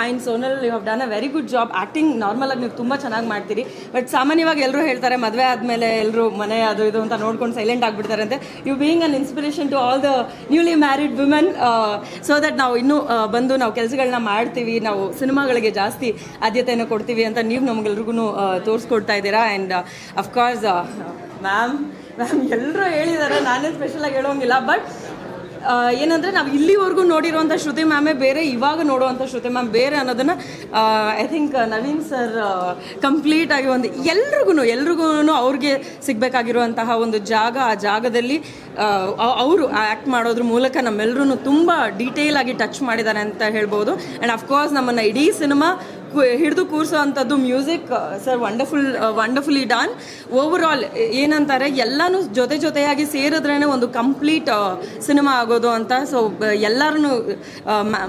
And Sonal you have done a very good job. Acting ನಾರ್ಮಲಾಗಿ ನೀವು ತುಂಬ ಚೆನ್ನಾಗಿ ಮಾಡ್ತೀರಿ. ಬಟ್ ಸಾಮಾನ್ಯವಾಗಿ ಎಲ್ಲರೂ ಹೇಳ್ತಾರೆ ಮದುವೆ ಆದಮೇಲೆ ಎಲ್ಲರೂ ಮನೆ ಅದು ಇದು ಅಂತ ನೋಡ್ಕೊಂಡು ಸೈಲೆಂಟ್ ಆಗಿಬಿಡ್ತಾರೆ ಅಂತೆ. You being an inspiration to all the newly married women, so that ನಾವು ಇನ್ನೂ ಬಂದು ನಾವು ಕೆಲಸಗಳನ್ನ ಮಾಡ್ತೀವಿ, ನಾವು ಸಿನಿಮಾಗಳಿಗೆ ಜಾಸ್ತಿ ಆದ್ಯತೆಯನ್ನು ಕೊಡ್ತೀವಿ ಅಂತ ನೀವು ನಮಗೆಲ್ರಿಗೂ ತೋರಿಸ್ಕೊಡ್ತಾ ಇದ್ದೀರಾ. ಆ್ಯಂಡ್ ಅಫ್ಕೋರ್ಸ್ ಮ್ಯಾಮ್ ಎಲ್ಲರೂ ಹೇಳಿದ್ದಾರೆ, ನಾನೇ ಸ್ಪೆಷಲಾಗಿ ಹೇಳೋಂಗಿಲ್ಲ. ಬಟ್ ಏನಂದರೆ ನಾವು ಇಲ್ಲಿವರೆಗೂ ನೋಡಿರುವಂಥ ಶ್ರುತಿ ಮ್ಯಾಮೇ ಬೇರೆ, ಇವಾಗ ನೋಡುವಂಥ ಶ್ರುತಿ ಮ್ಯಾಮ್ ಬೇರೆ ಅನ್ನೋದನ್ನು ಐ ಥಿಂಕ್ ನವೀನ್ ಸರ್ ಕಂಪ್ಲೀಟಾಗಿ ಒಂದು ಎಲ್ರಿಗೂ ಅವ್ರಿಗೆ ಸಿಗಬೇಕಾಗಿರುವಂತಹ ಒಂದು ಜಾಗ, ಆ ಜಾಗದಲ್ಲಿ ಅವರು ಆ್ಯಕ್ಟ್ ಮಾಡೋದ್ರ ಮೂಲಕ ನಮ್ಮೆಲ್ಲರೂ ತುಂಬ ಡೀಟೇಲಾಗಿ ಟಚ್ ಮಾಡಿದ್ದಾರೆ ಅಂತ ಹೇಳ್ಬೋದು. ಆ್ಯಂಡ್ ಅಫ್ಕೋರ್ಸ್ ನಮ್ಮನ್ನು ಇಡೀ ಸಿನಿಮಾ ಹಿಡಿದು ಕೂರಿಸೋ ಅಂಥದ್ದು music sir wonderfully Don. Over all ಏನಂತಾರೆ ಎಲ್ಲನೂ ಜೊತೆಯಾಗಿ ಸೇರಿದ್ರೇ ಒಂದು ಕಂಪ್ಲೀಟ್ ಸಿನಿಮಾ ಆಗೋದು ಅಂತ. ಸೊ ಎಲ್ಲರೂ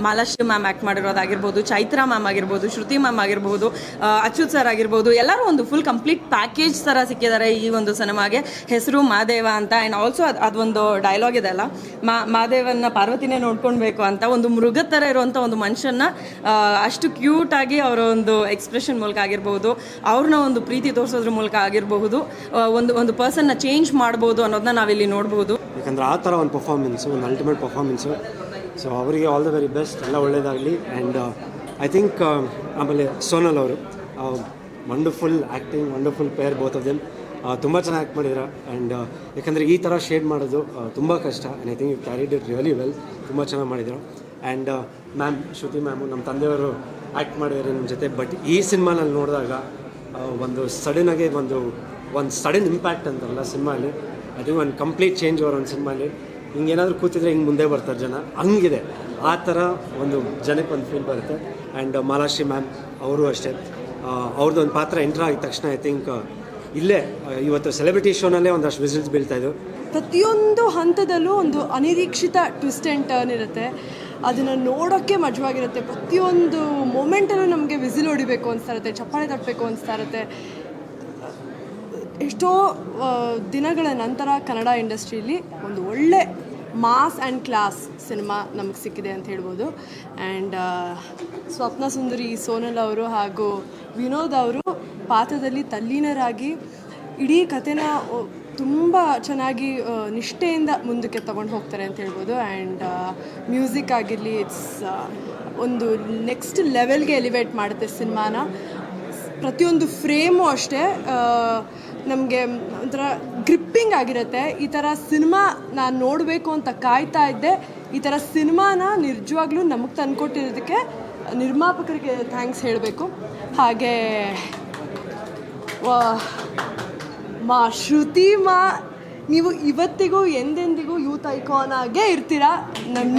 ಮಾಲಾಶ್ರೀ ಮ್ಯಾಮ್ ಆ್ಯಕ್ಟ್ ಮಾಡಿರೋದಾಗಿರ್ಬೋದು, ಚೈತ್ರಾ ಮ್ಯಾಮ್ ಆಗಿರ್ಬೋದು, ಶ್ರುತಿ ಮ್ಯಾಮ್ ಆಗಿರ್ಬೋದು, ಅಚ್ಯುತ್ ಸರ್ ಆಗಿರ್ಬೋದು, ಎಲ್ಲರೂ ಒಂದು ಫುಲ್ ಕಂಪ್ಲೀಟ್ ಪ್ಯಾಕೇಜ್ ಥರ ಸಿಕ್ಕಿದ್ದಾರೆ ಈ ಒಂದು ಸಿನಿಮಾಗೆ. ಹೆಸರು ಮಾದೇವ ಅಂತ. ಆ್ಯಂಡ್ ಆಲ್ಸೋ ಅದೊಂದು ಡೈಲಾಗ್ ಇದೆ ಅಲ್ಲ, ಮಾದೇವನ್ನ ಪಾರ್ವತಿನೇ ನೋಡ್ಕೊಳ್ಬೇಕು ಅಂತ. ಒಂದು ಮೃಗದ ಥರ ಇರುವಂಥ ಒಂದು ಮನುಷ್ಯನ ಅಷ್ಟು ಕ್ಯೂಟಾಗಿ ಅವರ ಒಂದು ಎಕ್ಸ್ಪ್ರೆಷನ್ ಮೂಲಕ ಆಗಿರ್ಬೋದು, ಅವ್ರನ್ನ ಒಂದು ಪ್ರೀತಿ ತೋರಿಸೋದ್ರ ಮೂಲಕ ಆಗಿರಬಹುದು, ಒಂದು ಪರ್ಸನ್ನ ಚೇಂಜ್ ಮಾಡ್ಬೋದು ಅನ್ನೋದನ್ನ ನಾವಿಲ್ಲಿ ನೋಡ್ಬೋದು. ಯಾಕಂದರೆ ಆ ಥರ ಒಂದು ಪರ್ಫಾರ್ಮೆನ್ಸು, ಒಂದು ಅಲ್ಟಿಮೇಟ್ ಪರ್ಫಾರ್ಮೆನ್ಸು. ಸೊ ಅವರಿಗೆ ಆಲ್ ದ ವೆರಿ ಬೆಸ್ಟ್, ಎಲ್ಲ ಒಳ್ಳೆಯದಾಗಲಿ. ಆ್ಯಂಡ್ ಐ ಥಿಂಕ್ ಆಮೇಲೆ ಸೋನಲ್ ಅವರು wonderful acting, wonderful pair both of them. ತುಂಬ ಚೆನ್ನಾಗಿ ಆ್ಯಕ್ಟ್ ಮಾಡಿದ್ರು. ಆ್ಯಂಡ್ ಯಾಕಂದರೆ ಈ ಥರ ಶೇಡ್ ಮಾಡೋದು ತುಂಬ ಕಷ್ಟ. And I think you carried it really well, ತುಂಬ ಚೆನ್ನಾಗಿ ಮಾಡಿದರು. ಆ್ಯಂಡ್ ಮ್ಯಾಮ್ ಶ್ರುತಿ ಮ್ಯಾಮು ನಮ್ಮ ತಂದೆಯವರು ಆ್ಯಕ್ಟ್ ಮಾಡಿದ್ದಾರೆ ನಿಮ್ಮ ಜೊತೆ. ಬಟ್ ಈ ಸಿನಿಮಾನಲ್ಲಿ ನೋಡಿದಾಗ ಒಂದು ಸಡನ್ನಾಗಿ ಒಂದು ಸಡನ್ ಇಂಪ್ಯಾಕ್ಟ್ ಅಂತಾರಲ್ಲ ಸಿನಿಮಾಲಿ, ಅದು ಒಂದು ಕಂಪ್ಲೀಟ್ ಚೇಂಜ್ ಓವರ್ ಒಂದು ಸಿನಿಮಾಲಿ. ಹಿಂಗೇನಾದರೂ ಕೂತಿದ್ರೆ ಹಿಂಗೆ ಮುಂದೆ ಬರ್ತಾರೆ ಜನ, ಹಂಗಿದೆ. ಆ ಥರ ಒಂದು ಜನಕ್ಕೆ ಒಂದು ಫೀಲ್ ಬರುತ್ತೆ. ಆ್ಯಂಡ್ ಮಾಲಾಶ್ರೀ ಮ್ಯಾಮ್ ಅವರು ಅಷ್ಟೇ, ಅವ್ರದ್ದು ಒಂದು ಪಾತ್ರ ಎಂಟ್ರ್ ಆಗಿದ ತಕ್ಷಣ ಐ ಥಿಂಕ್ ಇಲ್ಲೇ ಇವತ್ತು ಸೆಲೆಬ್ರಿಟಿ ಶೋನಲ್ಲೇ ಒಂದಷ್ಟು ವಿಸಿಲ್ಸ್ ಬೀಳ್ತಾಯಿದ್ದು. ಪ್ರತಿಯೊಂದು ಹಂತದಲ್ಲೂ ಒಂದು ಅನಿರೀಕ್ಷಿತ ಟ್ವಿಸ್ಟ್ ಆ್ಯಂಡ್ ಟರ್ನ್ ಇರುತ್ತೆ. ಅದನ್ನು ನೋಡೋಕ್ಕೆ ಮಜವಾಗಿರುತ್ತೆ. ಪ್ರತಿಯೊಂದು ಮೂಮೆಂಟಲ್ಲೂ ನಮಗೆ ವಿಸಿಲ್ ಹೊಡಿಬೇಕು ಅನಿಸ್ತಾ ಇರುತ್ತೆ, ಚಪ್ಪಾಳೆ ತಟ್ಟಬೇಕು ಅನಿಸ್ತಾ ಇರುತ್ತೆ. ಎಷ್ಟೋ ದಿನಗಳ ನಂತರ ಕನ್ನಡ ಇಂಡಸ್ಟ್ರಿಯಲ್ಲಿ ಒಂದು ಒಳ್ಳೆ ಮಾಸ್ ಆ್ಯಂಡ್ ಕ್ಲಾಸ್ ಸಿನಿಮಾ ನಮಗೆ ಸಿಕ್ಕಿದೆ ಅಂತ ಹೇಳ್ಬೋದು. ಆ್ಯಂಡ್ ಸ್ವಪ್ನ ಸುಂದರಿ ಸೋನಲ್ ಅವರು ಹಾಗೂ ವಿನೋದ್ ಅವರು ಪಾತ್ರದಲ್ಲಿ ತಲ್ಲೀನರಾಗಿ ಇಡೀ ಕಥೆನ ತುಂಬ ಚೆನ್ನಾಗಿ ನಿಷ್ಠೆಯಿಂದ ಮುಂದಕ್ಕೆ ತೊಗೊಂಡು ಹೋಗ್ತಾರೆ ಅಂತ ಹೇಳ್ಬೋದು. ಆ್ಯಂಡ್ ಮ್ಯೂಸಿಕ್ ಆಗಿರಲಿ, ಇಟ್ಸ್ ಒಂದು ನೆಕ್ಸ್ಟ್ ಲೆವೆಲ್ಗೆ ಎಲಿವೇಟ್ ಮಾಡುತ್ತೆ ಸಿನಿಮಾನ. ಪ್ರತಿಯೊಂದು ಫ್ರೇಮು ಅಷ್ಟೇ ನಮಗೆ ಒಂಥರ ಗ್ರಿಪ್ಪಿಂಗ್ ಆಗಿರುತ್ತೆ. ಈ ಥರ ಸಿನಿಮಾ ನಾನು ನೋಡಬೇಕು ಅಂತ ಕಾಯ್ತಾ ಇದ್ದೆ. ಈ ಥರ ಸಿನಿಮಾನ ನಿಜವಾಗ್ಲೂ ನಮಗೆ ತಂದುಕೊಟ್ಟಿರೋದಕ್ಕೆ ನಿರ್ಮಾಪಕರಿಗೆ ಥ್ಯಾಂಕ್ಸ್ ಹೇಳಬೇಕು. ಹಾಗೆ ಶ್ರುತಿ ನೀವು ಇವತ್ತಿಗೂ ಎಂದೆಂದಿಗೂ ಯೂತ್ ಐಕಾನ್ ಆಗೇ ಇರ್ತೀರಾ.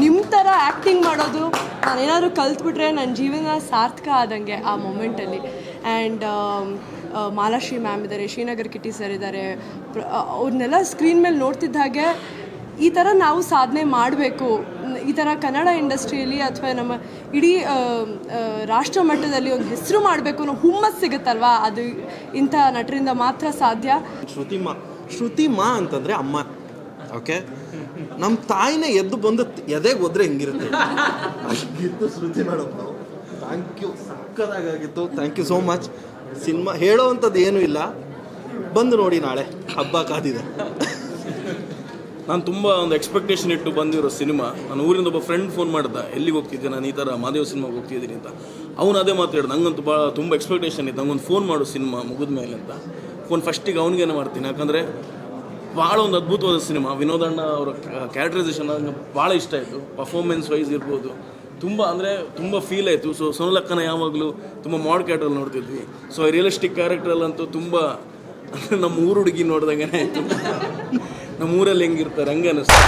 ನಿಮ್ಮ ಥರ ಆ್ಯಕ್ಟಿಂಗ್ ಮಾಡೋದು ನಾನೇನಾದರೂ ಕಲ್ತ್ಬಿಟ್ರೆ ನನ್ನ ಜೀವನ ಸಾರ್ಥಕ ಆದಂಗೆ ಆ ಮೊಮೆಂಟಲ್ಲಿ. ಆ್ಯಂಡ್ ಮಾಲಾಶ್ರೀ ಮ್ಯಾಮ್ ಇದ್ದಾರೆ, ಶ್ರೀನಗರ್ ಕಿಟ್ಟಿ ಸರ್ ಇದ್ದಾರೆ. ಅವ್ರನ್ನೆಲ್ಲ ಸ್ಕ್ರೀನ್ ಮೇಲೆ ನೋಡ್ತಿದ್ದ ಹಾಗೆ ಈ ಥರ ನಾವು ಸಾಧನೆ ಮಾಡಬೇಕು, ಈ ಥರ ಕನ್ನಡ ಇಂಡಸ್ಟ್ರಿಯಲ್ಲಿ ಅಥವಾ ನಮ್ಮ ಇಡೀ ರಾಷ್ಟ್ರ ಮಟ್ಟದಲ್ಲಿ ಒಂದು ಹೆಸರು ಮಾಡಬೇಕು ಅನ್ನೋ ಹುಮ್ಮಸ್ಸು ಸಿಗುತ್ತಲ್ವಾ, ಅದು ಇಂಥ ನಟರಿಂದ ಮಾತ್ರ ಸಾಧ್ಯ. ಶ್ರುತಿ ಮಾ ಅಂತಂದರೆ ಅಮ್ಮ. ಓಕೆ, ನಮ್ಮ ತಾಯಿನೇ ಎದ್ದು ಬಂದು ಎದೆಗೆ ಹೋದ್ರೆ ಹೆಂಗಿರುತ್ತೆ ಅಷ್ಟಿತ್ತು ಶ್ರುತಿ ಮೇಡಮ್. ಥ್ಯಾಂಕ್ ಯು, ಸಕ್ಕದಾಗಿತ್ತು. Thank you so much. Cinema ಹೇಳೋ ಅಂಥದ್ದು ಏನೂ ಇಲ್ಲ, ಬಂದು ನೋಡಿ, ನಾಳೆ ಹಬ್ಬ ಕಾದಿದೆ. ನಾನು ತುಂಬ ಒಂದು ಎಕ್ಸ್ಪೆಕ್ಟೇಷನ್ ಇಟ್ಟು ಬಂದಿರೋ ಸಿನಿಮಾ. ನಾನು ಊರಿಂದ ಒಬ್ಬ ಫ್ರೆಂಡ್ ಫೋನ್ ಮಾಡ್ದೆ, ಎಲ್ಲಿಗೆ ಹೋಗ್ತಿದ್ದೆ, ನಾನು ಈ ಥರ ಮಾದೇವ ಸಿನಿಮಾಗೆ ಹೋಗ್ತಿದ್ದೀನಿ ಅಂತ. ಅವನು ಅದೇ ಮಾತಾಡಿದ, ನಂಗಂತೂ ತುಂಬ ಎಕ್ಸ್ಪೆಕ್ಟೇಷನ್ ಇತ್ತು, ನಂಗೊಂದು ಫೋನ್ ಮಾಡು ಸಿನಿಮಾ ಮುಗಿದ ಮೇಲೆ ಅಂತ. ಫೋನ್ ಫಸ್ಟಿಗೆ ಅವನಿಗೇನೆ ಮಾಡ್ತೀನಿ, ಯಾಕಂದರೆ ಭಾಳ ಒಂದು ಅದ್ಭುತವಾದ ಸಿನಿಮಾ. ವಿನೋದಣ್ಣ ಅವರ ಕ್ಯಾರೆಕ್ಟರೈಸೇಷನ್ ನನಗೆ ಭಾಳ ಇಷ್ಟ ಆಯಿತು. ಪರ್ಫಾರ್ಮೆನ್ಸ್ ವೈಸ್ ಇರ್ಬೋದು, ತುಂಬ ಫೀಲ್ ಆಯಿತು. ಸೊ ಸೋನಲಕ್ಕನ ಯಾವಾಗಲೂ ತುಂಬ ಮಾಡ್ ಕ್ಯಾರೆಕ್ಟ್ರಲ್ಲಿ ನೋಡ್ತಿದ್ವಿ. ಸೊ ರಿಯಲಿಸ್ಟಿಕ್ ಕ್ಯಾರೆಕ್ಟ್ರಲ್ಲಂತೂ ತುಂಬ ನಮ್ಮ ಊರು ಹುಡುಗಿ ನೋಡ್ದಂಗೆ ಆಯಿತು. ನಮ್ಮ ಊರಲ್ಲಿ ಹೆಂಗಿರ್ತಾರೆ ಹಂಗೆ ಅನ್ನಿಸ್ತು.